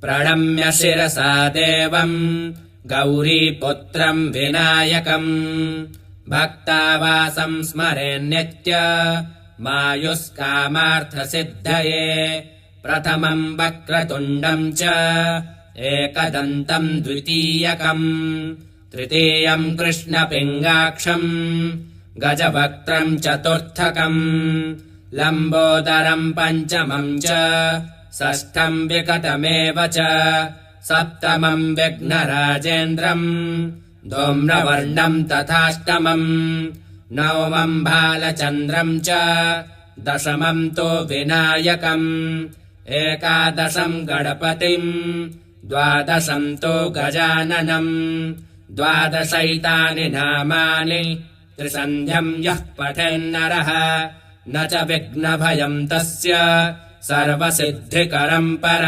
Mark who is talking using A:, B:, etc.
A: प्रणम्य शिरसा देवम् गौरीपुत्रम् विनायकम् भक्तावासम् स्मरेन्नित्य मायुष्कामार्थसिद्धये प्रथमम् वक्रतुण्डम् च एकदन्तम् द्वितीयकम् तृतीयम् कृष्णपिङ्गाक्षम् गजवक्त्रम् चतुर्थकम् लम्बोदरम् पञ्चमम् च षष्ठम् विकटमेव च सप्तमम् विघ्नराजेन्द्रम् धूम्रवर्णम् तथाष्टमम् नवमम् बालचन्द्रम् च दशमम् तु विनायकम् एकादशम् गणपतिम् द्वादशम् तु गजाननम् द्वादशैतानि नामानि त्रिसन्ध्यम् यः पठेन्नरः न च विघ्नभयम् तस्य सर्वसिद्धिकरम् परम्।